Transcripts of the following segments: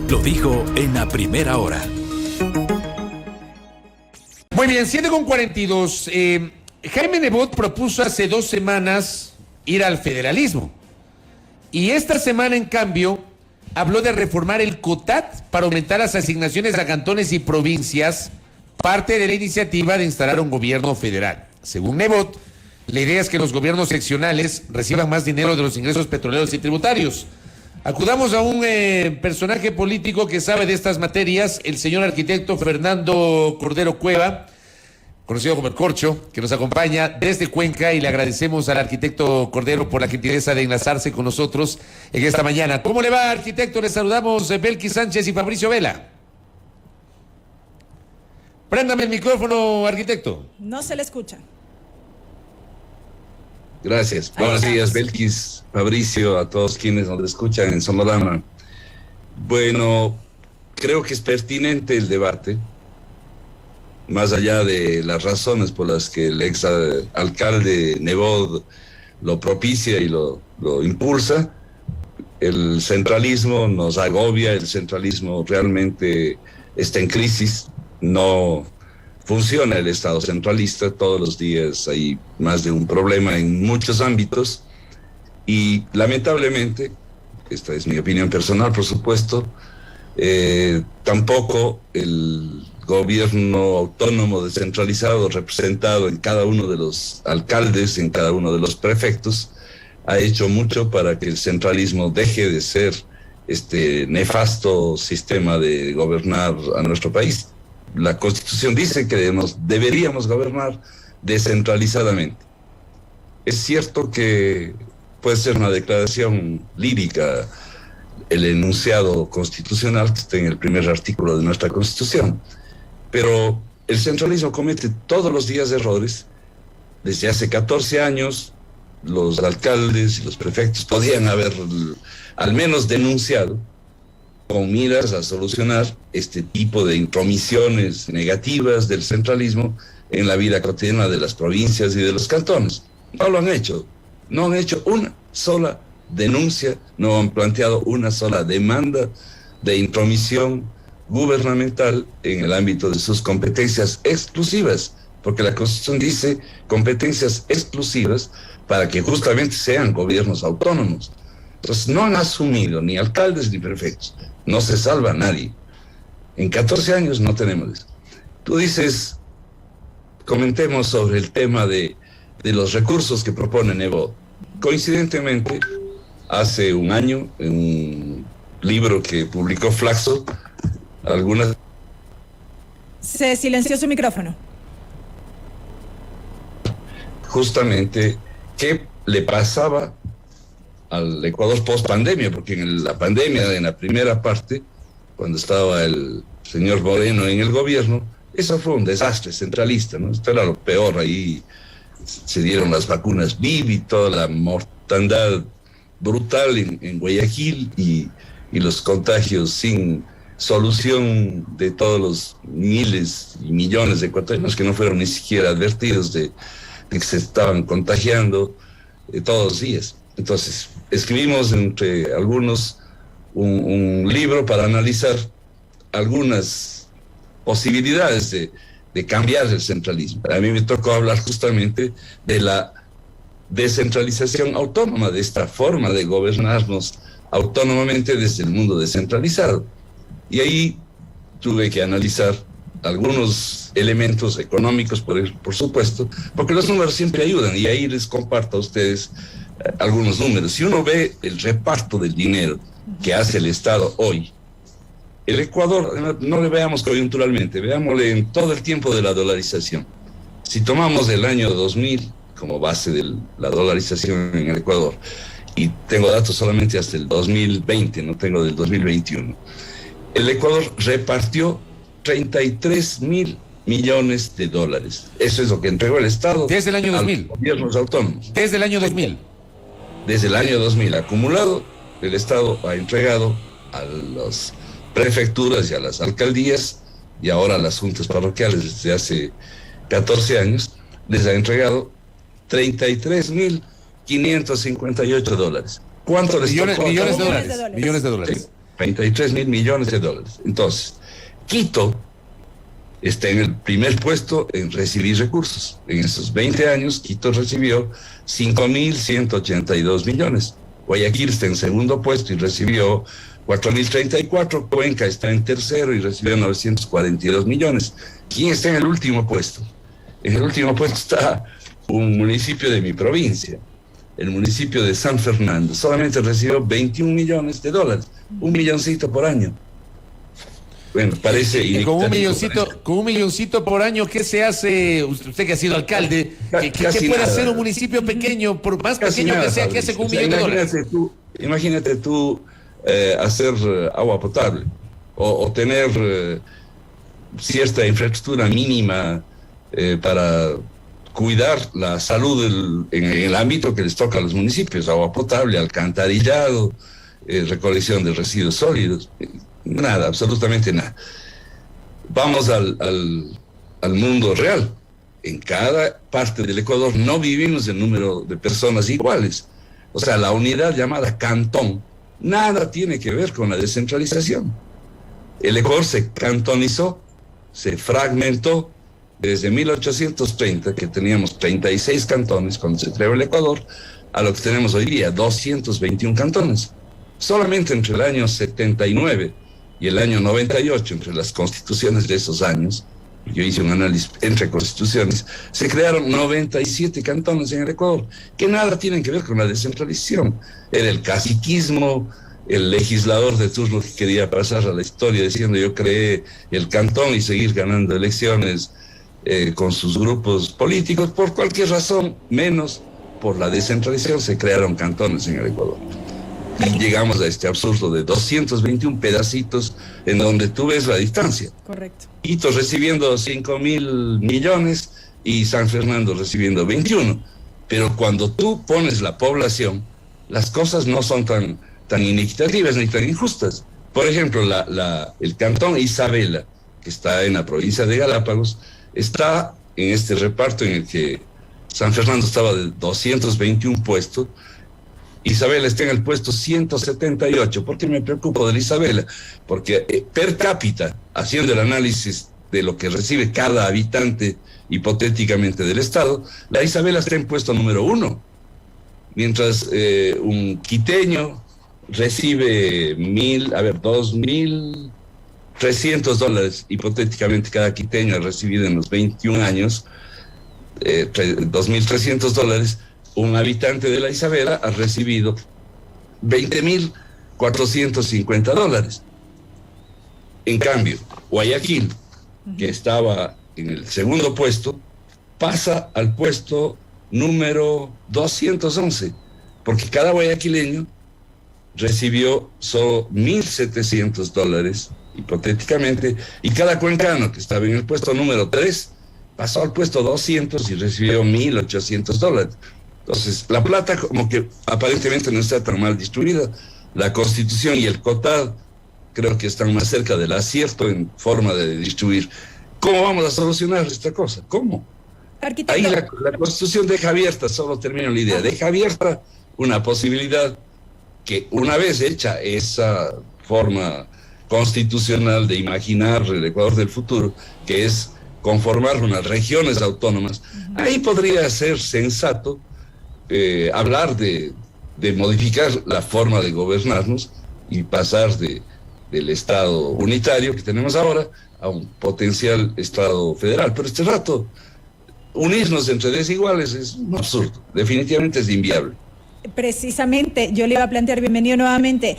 lo dijo en la primera hora. Muy bien, 7:42. Jaime Nebot propuso hace 2 semanas ir al federalismo. Y esta semana, en cambio, habló de reformar el COTAT para aumentar las asignaciones a cantones y provincias, parte de la iniciativa de instalar un gobierno federal. Según Nebot, la idea es que los gobiernos seccionales reciban más dinero de los ingresos petroleros y tributarios. Acudamos a un personaje político que sabe de estas materias, el señor arquitecto Fernando Cordero Cueva, conocido como el Corcho, que nos acompaña desde Cuenca, y le agradecemos al arquitecto Cordero por la gentileza de enlazarse con nosotros en esta mañana. ¿Cómo le va, arquitecto? Le saludamos Belkis Sánchez y Fabricio Vela. Préndame el micrófono, arquitecto. No se le escucha. Gracias. Buenos días, Belkis, Fabricio, a todos quienes nos escuchan en Sonorama. Bueno, creo que es pertinente el debate, más allá de las razones por las que el ex alcalde Nebot lo propicia y lo impulsa. El centralismo nos agobia, el centralismo realmente está en crisis, no funciona el Estado centralista, todos los días hay más de un problema en muchos ámbitos y lamentablemente, esta es mi opinión personal por supuesto, tampoco el gobierno autónomo descentralizado representado en cada uno de los alcaldes, en cada uno de los prefectos, ha hecho mucho para que el centralismo deje de ser este nefasto sistema de gobernar a nuestro país. La Constitución dice que deberíamos gobernar descentralizadamente. Es cierto que puede ser una declaración lírica el enunciado constitucional que está en el primer artículo de nuestra Constitución, pero el centralismo comete todos los días errores. Desde hace 14 años los alcaldes y los prefectos podían haber al menos denunciado con miras a solucionar este tipo de intromisiones negativas del centralismo en la vida cotidiana de las provincias y de los cantones. No lo han hecho, no han hecho una sola denuncia, no han planteado una sola demanda de intromisión gubernamental en el ámbito de sus competencias exclusivas, porque la Constitución dice competencias exclusivas para que justamente sean gobiernos autónomos. Entonces no han asumido ni alcaldes ni prefectos. No se salva nadie. En 14 años no tenemos eso. Tú dices, comentemos sobre el tema de los recursos que propone Nebot. Coincidentemente, hace un año, en un libro que publicó Flaxo, algunas... Se silenció su micrófono. Justamente, ¿qué le pasaba al Ecuador post pandemia? Porque en la pandemia, en la primera parte, cuando estaba el señor Moreno en el gobierno, eso fue un desastre centralista, ¿no? Esto era lo peor. Ahí se dieron las vacunas Bibi, toda la mortandad brutal en Guayaquil y los contagios sin solución de todos los miles y millones de ecuatorianos que no fueron ni siquiera advertidos de que se estaban contagiando todos los días. Entonces, escribimos entre algunos un libro para analizar algunas posibilidades de cambiar el centralismo. A mí me tocó hablar justamente de la descentralización autónoma, de esta forma de gobernarnos autónomamente desde el mundo descentralizado. Y ahí tuve que analizar algunos elementos económicos, por supuesto, porque los números siempre ayudan, y ahí les comparto a ustedes algunos números. Si uno ve el reparto del dinero que hace el Estado hoy, el Ecuador, no le veamos coyunturalmente, veámosle en todo el tiempo de la dolarización. Si tomamos el año 2000 como base de la dolarización en el Ecuador, y tengo datos solamente hasta el 2020, no tengo del 2021, el Ecuador repartió 33.000 millones de dólares. Eso es lo que entregó el Estado desde el año 2000. A los gobiernos autónomos. Desde el año 2000. Desde el año 2000 acumulado, el Estado ha entregado a las prefecturas y a las alcaldías, y ahora a las juntas parroquiales desde hace 14 años, les ha entregado 33.558 dólares. ¿Cuánto les tocó? Millones de dólares. Sí. 33 mil millones de dólares. Entonces, Quito está en el primer puesto en recibir recursos. En esos 20 años, Quito recibió 5.182 millones. Guayaquil está en segundo puesto y recibió 4.034. Cuenca está en tercero y recibió 942 millones. ¿Quién está en el último puesto? En el último puesto está un municipio de mi provincia, el municipio de San Fernando. Solamente recibió 21 millones de dólares, un milloncito por año. Bueno, parece... Y con un milloncito por año, ¿qué se hace? Usted que ha sido alcalde, ¿qué puede hacer un municipio pequeño, por más pequeño que sea, qué hace con un millón de dólares? Imagínate tú hacer agua potable o tener cierta infraestructura mínima para cuidar la salud en el ámbito que les toca a los municipios, agua potable, alcantarillado, recolección de residuos sólidos. Nada, absolutamente nada. Vamos al mundo real. En cada parte del Ecuador no vivimos el número de personas iguales. O sea, la unidad llamada cantón, nada tiene que ver con la descentralización. El Ecuador se cantonizó, se fragmentó desde 1830, que teníamos 36 cantones cuando se creó el Ecuador, a lo que tenemos hoy día, 221 cantones. Solamente entre el año 79 y el año 98, entre las constituciones de esos años, yo hice un análisis entre constituciones, se crearon 97 cantones en el Ecuador, que nada tienen que ver con la descentralización. Era el caciquismo, el legislador de turno que quería pasar a la historia diciendo yo creé el cantón y seguir ganando elecciones con sus grupos políticos, por cualquier razón, menos por la descentralización, se crearon cantones en el Ecuador. Y llegamos a este absurdo de 221 pedacitos en donde tú ves la distancia. Correcto. Quito recibiendo 5.000 millones y San Fernando recibiendo 21. Pero cuando tú pones la población, las cosas no son tan inequitativas ni tan injustas. Por ejemplo, el cantón Isabela, que está en la provincia de Galápagos, está en este reparto en el que San Fernando estaba de 221 puestos, Isabela está en el puesto 178. ¿Por qué me preocupo de la Isabela? Porque per cápita, haciendo el análisis de lo que recibe cada habitante hipotéticamente del Estado, la Isabela está en puesto número 1, mientras un quiteño recibe $2.300, hipotéticamente cada quiteño ha recibido en los 21 años, $2.300, un habitante de la Isabela ha recibido $20.450. En cambio, Guayaquil, que estaba en el segundo puesto, pasa al puesto número 211, porque cada guayaquileño recibió solo $1.700, hipotéticamente, y cada cuencano que estaba en el puesto número 3 pasó al puesto 200 y recibió $1.800. Entonces, la plata como que aparentemente no está tan mal distribuida. La Constitución y el COTAD creo que están más cerca del acierto en forma de distribuir. ¿Cómo vamos a solucionar esta cosa? ¿Cómo? Arquitecto. Ahí la Constitución deja abierta, solo termino la idea, deja abierta una posibilidad que una vez hecha esa forma constitucional de imaginar el Ecuador del futuro, que es conformar unas regiones autónomas, ahí podría ser sensato hablar de modificar la forma de gobernarnos y pasar del Estado unitario que tenemos ahora a un potencial Estado federal. Pero este rato, unirnos entre desiguales es un absurdo, definitivamente es inviable. Precisamente, yo le iba a plantear, bienvenido nuevamente,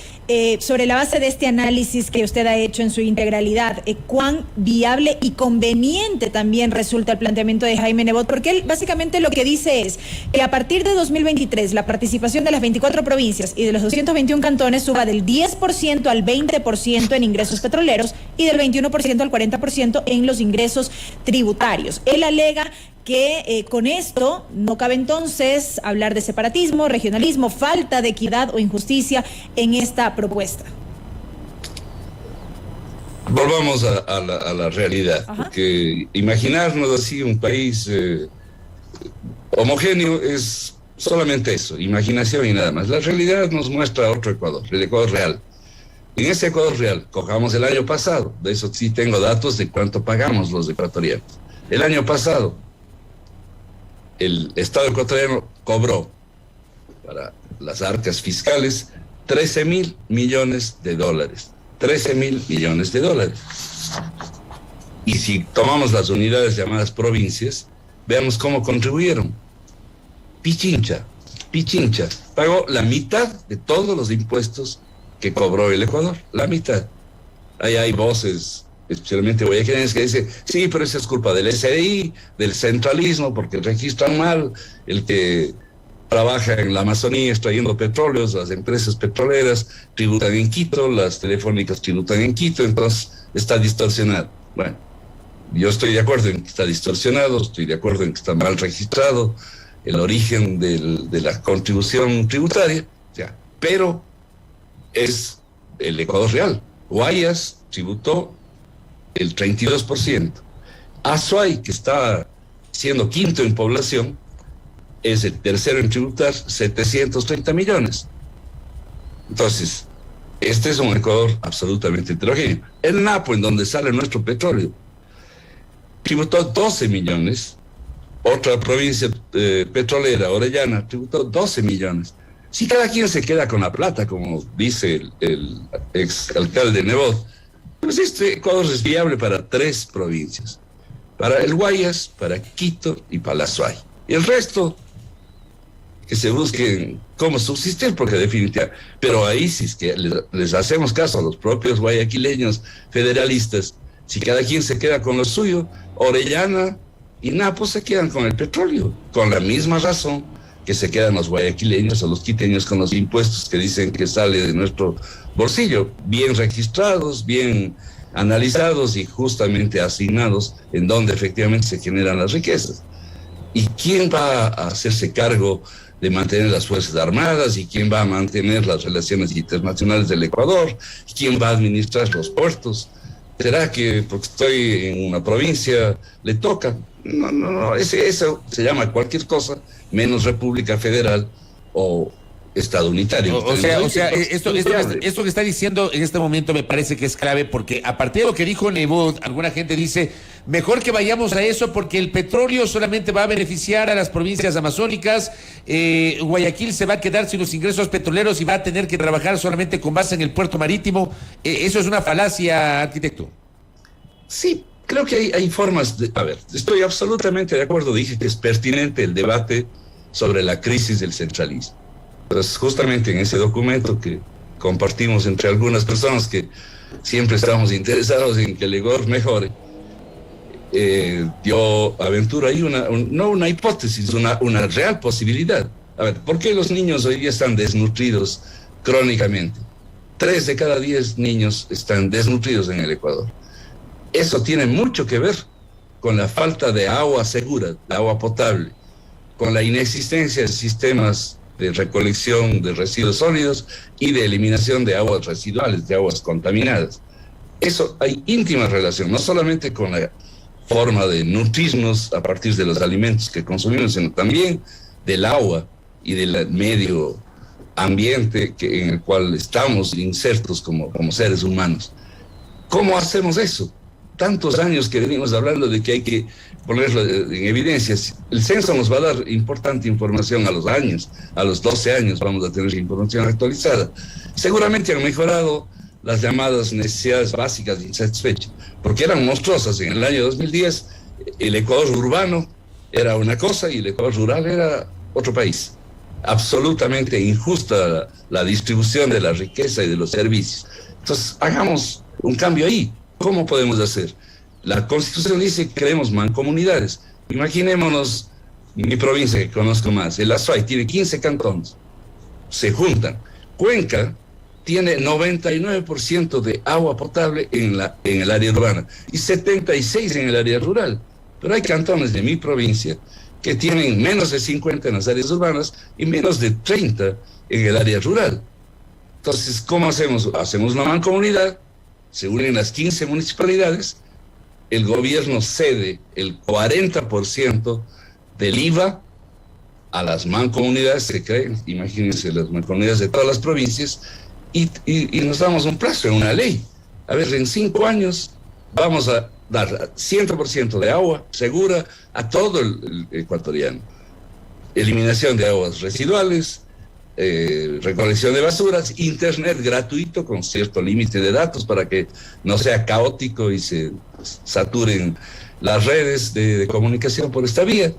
sobre la base de este análisis que usted ha hecho en su integralidad, cuán viable y conveniente también resulta el planteamiento de Jaime Nebot, porque él básicamente lo que dice es que a partir de 2023 la participación de las 24 provincias y de los 221 cantones suba del 10% al 20% en ingresos petroleros y del 21% al 40% en los ingresos tributarios. Él alega que con esto no cabe entonces hablar de separatismo, regionalismo, falta de equidad o injusticia en esta propuesta. Volvamos a la realidad, porque imaginarnos así un país homogéneo es solamente eso, imaginación y nada más. La realidad nos muestra otro Ecuador, el Ecuador real. En ese Ecuador real, cojamos el año pasado, de eso sí tengo datos de cuánto pagamos los ecuatorianos. El año pasado, el Estado ecuatoriano cobró para las arcas fiscales 13.000 millones de dólares. 13.000 millones de dólares. Y si tomamos las unidades llamadas provincias, veamos cómo contribuyeron. Pichincha pagó la mitad de todos los impuestos que cobró el Ecuador, la mitad. Ahí hay voces, especialmente guayaquileñas, que dicen, sí, pero eso es culpa del SDI, del centralismo, porque registran mal, el que trabaja en la Amazonía extrayendo petróleos, las empresas petroleras tributan en Quito, las telefónicas tributan en Quito, entonces está distorsionado. Bueno, yo estoy de acuerdo en que está distorsionado, estoy de acuerdo en que está mal registrado el origen de la contribución tributaria, ya, pero es el Ecuador real. Guayas tributó el 32%. Azuay, que está siendo quinto en población, es el tercero en tributar, 730 millones. Entonces, este es un Ecuador absolutamente heterogéneo. El Napo, en donde sale nuestro petróleo, tributó 12 millones. Otra provincia petrolera, Orellana, tributó 12 millones. Si cada quien se queda con la plata, como dice el exalcalde Nebot, pues este Ecuador es viable para 3 provincias. Para el Guayas, para Quito y para la Azuay. Y el resto, que se busquen cómo subsistir, porque definitivamente... Pero ahí, si es que les hacemos caso a los propios guayaquileños federalistas, si cada quien se queda con lo suyo, Orellana y Napo se quedan con el petróleo, con la misma razón que se quedan los guayaquileños o los quiteños con los impuestos que dicen que sale de nuestro bolsillo, bien registrados, bien analizados y justamente asignados en donde efectivamente se generan las riquezas. ¿Y quién va a hacerse cargo de mantener las Fuerzas Armadas? ¿Y quién va a mantener las relaciones internacionales del Ecuador? ¿Quién va a administrar los puertos? ¿Será que porque estoy en una provincia le toca? No, eso se llama cualquier cosa menos República Federal o Estado unitario. O sea, esto que está diciendo en este momento me parece que es clave, porque a partir de lo que dijo Nebot, alguna gente dice, mejor que vayamos a eso porque el petróleo solamente va a beneficiar a las provincias amazónicas, Guayaquil se va a quedar sin los ingresos petroleros y va a tener que trabajar solamente con base en el puerto marítimo. Eso es una falacia, arquitecto. Sí, creo que hay formas de... A ver, estoy absolutamente de acuerdo, dije que es pertinente el debate sobre la crisis del centralismo. Pues justamente en ese documento que compartimos entre algunas personas que siempre estamos interesados en que el Ecuador mejore, yo aventuro ahí no una hipótesis, una real posibilidad. A ver, ¿por qué los niños hoy día están desnutridos crónicamente? 3 de cada 10 niños están desnutridos en el Ecuador. Eso tiene mucho que ver con la falta de agua segura, de agua potable, con la inexistencia de sistemas de recolección de residuos sólidos y de eliminación de aguas residuales, de aguas contaminadas. Eso hay íntima relación, no solamente con la forma de nutrirnos a partir de los alimentos que consumimos, sino también del agua y del medio ambiente en el cual estamos insertos como seres humanos. ¿Cómo hacemos eso? Tantos años que venimos hablando de que hay que ponerlo en evidencia. El censo nos va a dar importante información a los años, a los 12 años vamos a tener información actualizada. Seguramente han mejorado las llamadas necesidades básicas de insatisfecha, porque eran monstruosas. En el año 2010 el Ecuador urbano era una cosa y el Ecuador rural era otro país. Absolutamente injusta la distribución de la riqueza y de los servicios. Entonces hagamos un cambio ahí. ¿Cómo podemos hacer? La Constitución dice que queremos mancomunidades. Imaginémonos mi provincia que conozco más, el Azuay, tiene 15 cantones. Se juntan. Cuenca tiene 99% de agua potable en el área urbana y 76% en el área rural. Pero hay cantones de mi provincia que tienen menos de 50 en las áreas urbanas y menos de 30 en el área rural. Entonces, ¿cómo hacemos? Hacemos una mancomunidad, se unen las 15 municipalidades, el gobierno cede el 40% del IVA a las mancomunidades, se creen, imagínense, las mancomunidades de todas las provincias, y nos damos un plazo en una ley. A ver, en 5 años vamos a dar 100% de agua segura a todo el ecuatoriano. Eliminación de aguas residuales, recolección de basuras, internet gratuito con cierto límite de datos para que no sea caótico y se saturen las redes de comunicación por esta vía.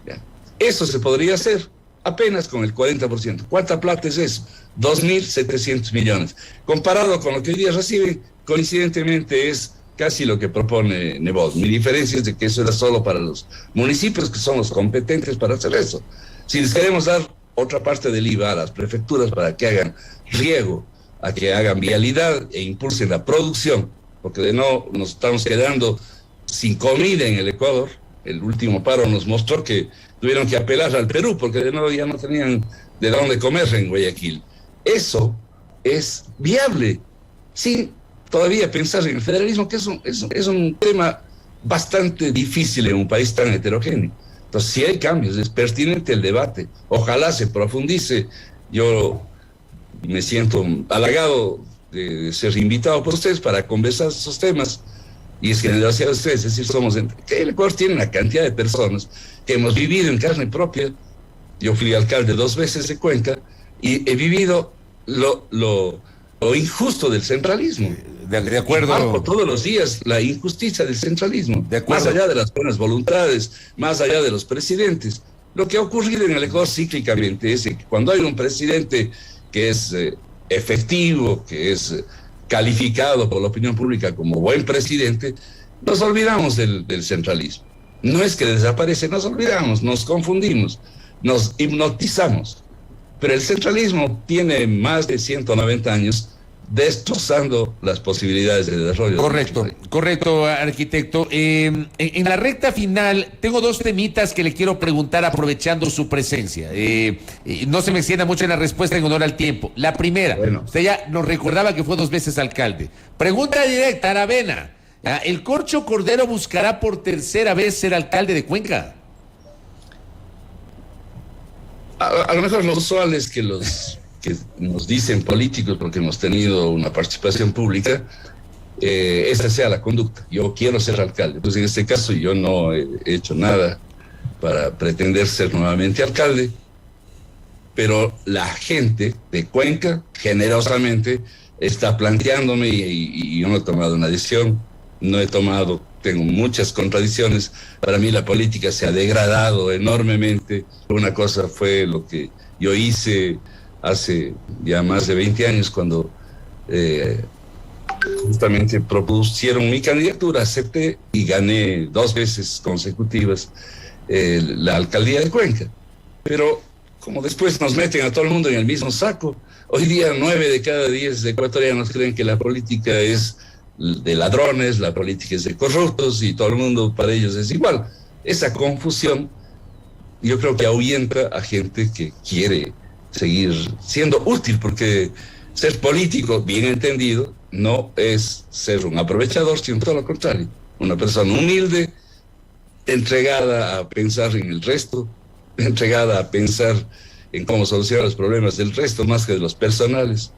Ya. Eso se podría hacer apenas con el 40%. ¿Cuánta plata es eso? 2.700 millones. Comparado con lo que hoy día reciben, coincidentemente es casi lo que propone Nebot. Mi diferencia es de que eso era solo para los municipios que son los competentes para hacer eso. Si les queremos dar otra parte del IVA a las prefecturas para que hagan riego, a que hagan vialidad e impulsen la producción, porque de no nos estamos quedando sin comida en el Ecuador. El último paro nos mostró que tuvieron que apelar al Perú porque de nuevo ya no tenían de dónde comer en Guayaquil. Eso es viable, sin todavía pensar en el federalismo, que es un tema bastante difícil en un país tan heterogéneo. Entonces, si hay cambios, es pertinente el debate. Ojalá se profundice. Yo me siento halagado de ser invitado por ustedes para conversar esos temas. Y es que gracias a ustedes, es decir, el Ecuador tiene una cantidad de personas que hemos vivido en carne propia. Yo fui alcalde 2 veces de Cuenca y he vivido lo injusto del centralismo. De acuerdo. Todos los días la injusticia del centralismo. Más allá de las buenas voluntades, más allá de los presidentes. Lo que ha ocurrido en el Ecuador cíclicamente es que cuando hay un presidente que es efectivo, que es calificado por la opinión pública como buen presidente, nos olvidamos del centralismo. No es que desaparece, nos olvidamos, nos confundimos, nos hipnotizamos. Pero el centralismo tiene más de 190 años destrozando las posibilidades de desarrollo. Correcto, arquitecto. En la recta final, tengo 2 temitas que le quiero preguntar aprovechando su presencia. No se me extienda mucho en la respuesta en honor al tiempo. La primera, usted ya nos recordaba que fue 2 veces alcalde. Pregunta directa, Aravena. ¿El Corcho Cordero buscará por tercera vez ser alcalde de Cuenca? A lo mejor lo usual es que los que nos dicen políticos, porque hemos tenido una participación pública, esa sea la conducta. Yo quiero ser alcalde. Pues en este caso yo no he hecho nada para pretender ser nuevamente alcalde, pero la gente de Cuenca generosamente está planteándome y yo no he tomado una decisión, tengo muchas contradicciones. Para mí la política se ha degradado enormemente. Una cosa fue lo que yo hice hace ya más de 20 años cuando justamente propusieron mi candidatura, acepté y gané 2 veces consecutivas la alcaldía de Cuenca. Pero como después nos meten a todo el mundo en el mismo saco, hoy día 9 de cada 10 ecuatorianos creen que la política es de ladrones, la política es de corruptos y todo el mundo para ellos es igual. Esa confusión yo creo que ahuyenta a gente que quiere seguir siendo útil, porque ser político, bien entendido, no es ser un aprovechador, sino todo lo contrario. Una persona humilde, entregada a pensar en el resto, entregada a pensar en cómo solucionar los problemas del resto más que de los personales.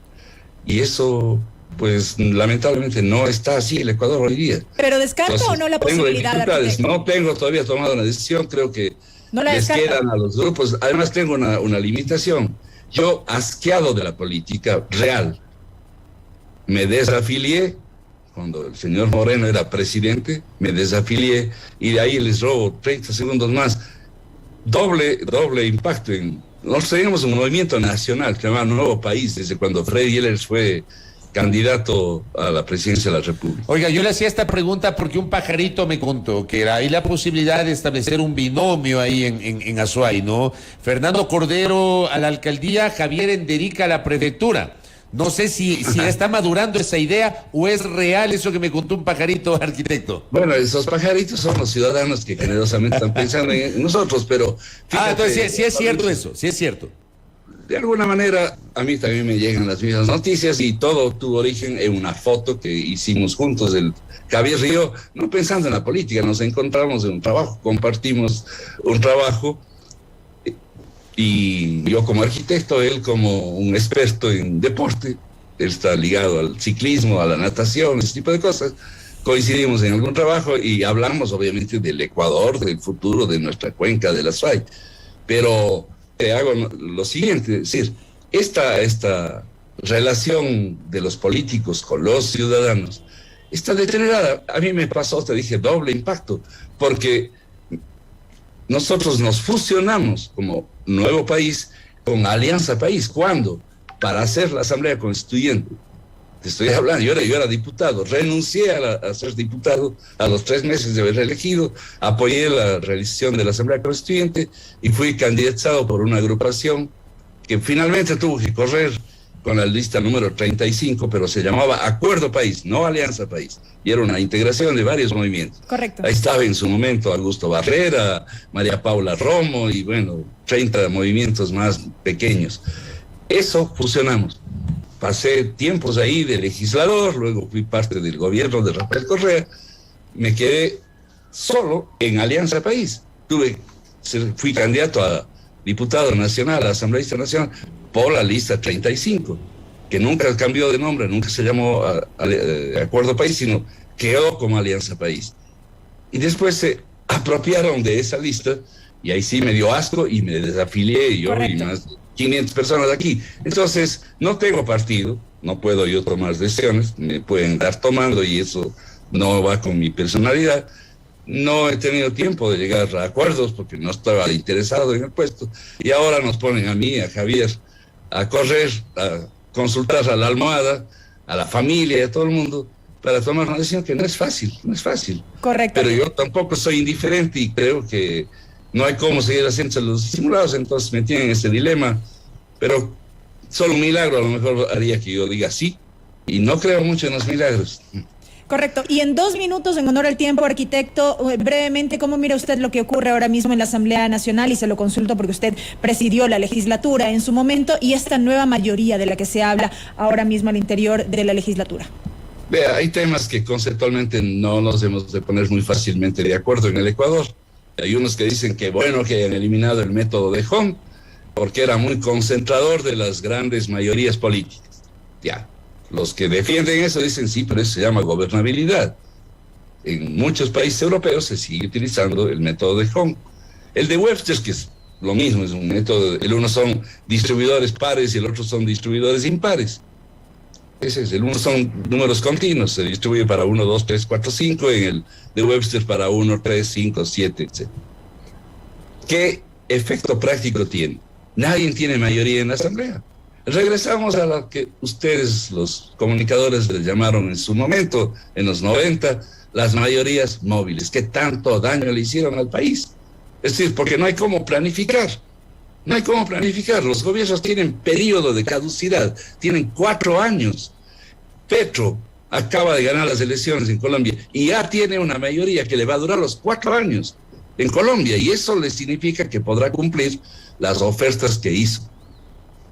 Y eso, pues, lamentablemente no está así en el Ecuador hoy día. ¿Pero descarta o no la posibilidad? No tengo todavía tomado una decisión, creo que no les quedan a los grupos. Además tengo una limitación. Yo, asqueado de la política real, me desafilié cuando el señor Moreno era presidente, me desafilié y de ahí les robo 30 segundos más. Doble impacto. Nosotros teníamos un movimiento nacional que se llama Nuevo País desde cuando Freddy Ehlers fue candidato a la presidencia de la República. Oiga, yo le hacía esta pregunta porque un pajarito me contó que hay la posibilidad de establecer un binomio ahí en Azuay, ¿no? Fernando Cordero a la alcaldía, Javier Enderica a la prefectura. No sé si ya está madurando esa idea o es real eso que me contó un pajarito, arquitecto. Bueno, esos pajaritos son los ciudadanos que generosamente están pensando en nosotros, pero... Fíjate, entonces sí es cierto eso, sí es cierto. De alguna manera, a mí también me llegan las mismas noticias y todo tuvo origen en una foto que hicimos juntos del Javier Río, no pensando en la política, nos encontramos en un trabajo, compartimos un trabajo y yo como arquitecto, él como un experto en deporte, él está ligado al ciclismo, a la natación, ese tipo de cosas. Coincidimos en algún trabajo y hablamos obviamente del Ecuador, del futuro de nuestra cuenca de la SUAY. Pero te hago lo siguiente, es decir, esta relación de los políticos con los ciudadanos está deteriorada. A mí me pasó, te dije, doble impacto, porque nosotros nos fusionamos como nuevo país con Alianza País. ¿Cuándo? Para hacer la Asamblea Constituyente. Te estoy hablando, yo era diputado, renuncié a ser diputado a los 3 meses de haber elegido, apoyé la realización de la Asamblea Constituyente y fui candidatado por una agrupación que finalmente tuvo que correr con la lista número 35, pero se llamaba Acuerdo País, no Alianza País, y era una integración de varios movimientos. Correcto. Ahí estaba en su momento Augusto Barrera, María Paula Romo y bueno, 30 movimientos más pequeños. Eso fusionamos. Pasé tiempos ahí de legislador, luego fui parte del gobierno de Rafael Correa, me quedé solo en Alianza País. Fui candidato a diputado nacional, a asambleísta nacional, por la lista 35, que nunca cambió de nombre, nunca se llamó Acuerdo País, sino quedó como Alianza País. Y después se apropiaron de esa lista, y ahí sí me dio asco y me desafilié yo. Correcto. Y más 500 personas aquí. Entonces, no tengo partido, no puedo yo tomar decisiones, me pueden dar tomando y eso no va con mi personalidad. No he tenido tiempo de llegar a acuerdos porque no estaba interesado en el puesto. Y ahora nos ponen a mí, a Javier, a correr, a consultar a la almohada, a la familia, a todo el mundo, para tomar una decisión que no es fácil, no es fácil. Correcto. Pero yo tampoco soy indiferente y creo que no hay cómo seguir haciendo los simulados, entonces me tienen ese dilema, pero solo un milagro a lo mejor haría que yo diga sí, y no creo mucho en los milagros. Correcto. Y en 2 minutos, en honor al tiempo, arquitecto, brevemente, ¿cómo mira usted lo que ocurre ahora mismo en la Asamblea Nacional? Y se lo consulto porque usted presidió la legislatura en su momento y esta nueva mayoría de la que se habla ahora mismo al interior de la legislatura. Vea, hay temas que conceptualmente no nos hemos de poner muy fácilmente de acuerdo en el Ecuador. Hay unos que dicen que bueno que hayan eliminado el método de Hong, porque era muy concentrador de las grandes mayorías políticas. Ya, los que defienden eso dicen sí, pero eso se llama gobernabilidad. En muchos países europeos se sigue utilizando el método de Hong. El de Webster, que es lo mismo, es un método, el uno son distribuidores pares y el otro son distribuidores impares. Ese es, el uno son números continuos, se distribuye para 1, 2, 3, 4, 5, en el de Webster para 1, 3, 5, 7, etc. ¿Qué efecto práctico tiene? Nadie tiene mayoría en la Asamblea. Regresamos a lo que ustedes, los comunicadores, les llamaron en su momento, en los 90, las mayorías móviles, que tanto daño le hicieron al país. Es decir, porque no hay cómo planificar. No hay cómo planificar. Los gobiernos tienen periodo de caducidad, tienen 4 años. Petro acaba de ganar las elecciones en Colombia y ya tiene una mayoría que le va a durar los 4 años en Colombia, y eso le significa que podrá cumplir las ofertas que hizo.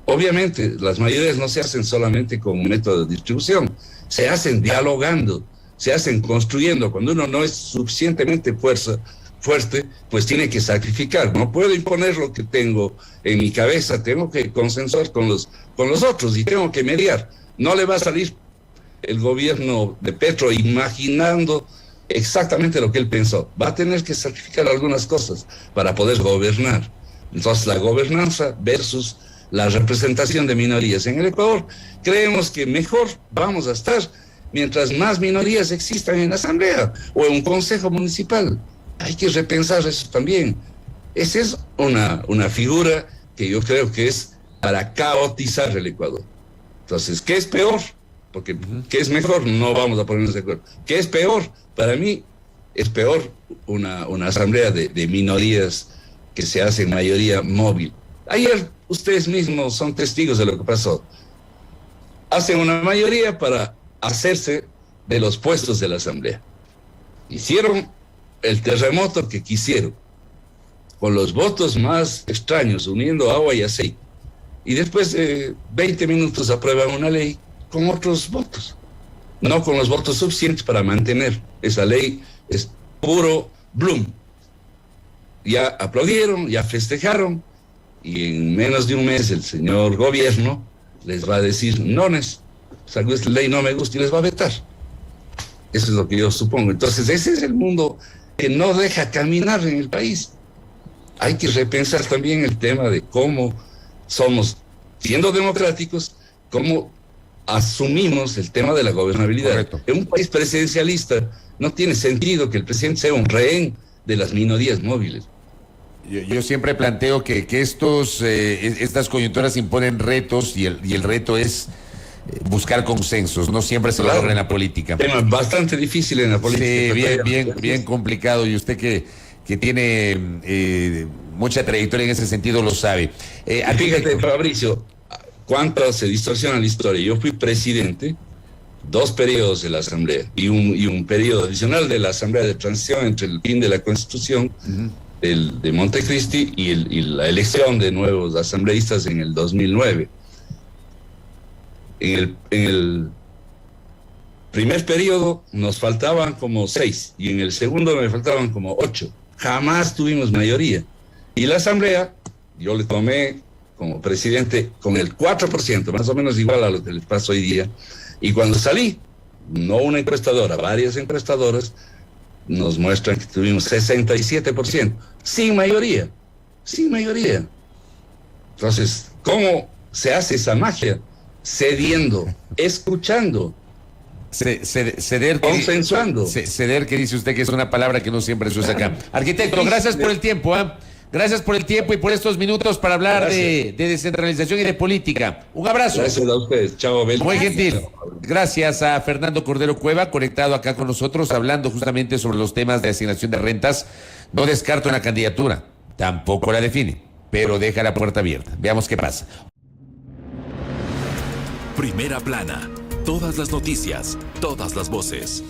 Obviamente, las mayorías no se hacen solamente con un método de distribución, se hacen dialogando, se hacen construyendo. Cuando uno no es suficientemente fuerte, pues tiene que sacrificar. No puedo imponer lo que tengo en mi cabeza, tengo que consensuar con los otros y tengo que mediar. No le va a salir el gobierno de Petro imaginando exactamente lo que él pensó. Va a tener que sacrificar algunas cosas para poder gobernar. Entonces, la gobernanza versus la representación de minorías. En el Ecuador creemos que mejor vamos a estar mientras más minorías existan en la asamblea o en un consejo municipal. Hay que repensar eso también. Esa es una figura que yo creo que es para caotizar el Ecuador. Entonces, ¿qué es peor? Porque ¿qué es mejor? No vamos a ponernos de acuerdo. ¿Qué es peor? Para mí es peor una asamblea de minorías que se hace en mayoría móvil. Ayer ustedes mismos son testigos de lo que pasó. Hacen una mayoría para hacerse de los puestos de la asamblea. Hicieron el terremoto que quisieron, con los votos más extraños, uniendo agua y aceite. Y después de 20 minutos aprueban una ley con otros votos, no con los votos suficientes para mantener esa ley. Es puro Bloom. Ya aplaudieron, ya festejaron, y en menos de un mes el señor gobierno les va a decir nones, o sea, esta ley no me gusta y les va a vetar. Eso es lo que yo supongo. Entonces, ese es el mundo que no deja caminar en el país. Hay que repensar también el tema de cómo somos, siendo democráticos, cómo asumimos el tema de la gobernabilidad. Correcto. En un país presidencialista no tiene sentido que el presidente sea un rehén de las minorías móviles. Yo siempre planteo que estas coyunturas imponen retos y el reto es buscar consensos. No siempre se logra en la política. Tema bastante difícil en la política. Sí, bien complicado. Y usted que tiene mucha trayectoria en ese sentido lo sabe. Fíjate, Fabricio, cuánto se distorsiona la historia. Yo fui presidente 2 periodos de la Asamblea y un periodo adicional de la Asamblea de Transición entre el fin de la Constitución de Montecristi y la elección de nuevos asambleístas en el 2009. En el primer periodo nos faltaban como 6 y en el segundo me faltaban como 8. Jamás tuvimos mayoría. Y la Asamblea, yo le tomé como presidente con el 4%, más o menos igual a lo que les pasa hoy día. Y cuando salí, no una encuestadora, varias encuestadoras nos muestran que tuvimos 67%, sin mayoría. Entonces, ¿cómo se hace esa magia? Cediendo, escuchando, ceder, consensuando. Ceder, que dice usted que es una palabra que no siempre se usa acá. Arquitecto, gracias por el tiempo, gracias por el tiempo y por estos minutos para hablar de descentralización y de política. Un abrazo. Gracias a ustedes. Chao, Abel. Muy gentil. Gracias a Fernando Cordero Cueva, conectado acá con nosotros, hablando justamente sobre los temas de asignación de rentas. No descarto una candidatura, tampoco la define, pero deja la puerta abierta. Veamos qué pasa. Primera plana. Todas las noticias, todas las voces.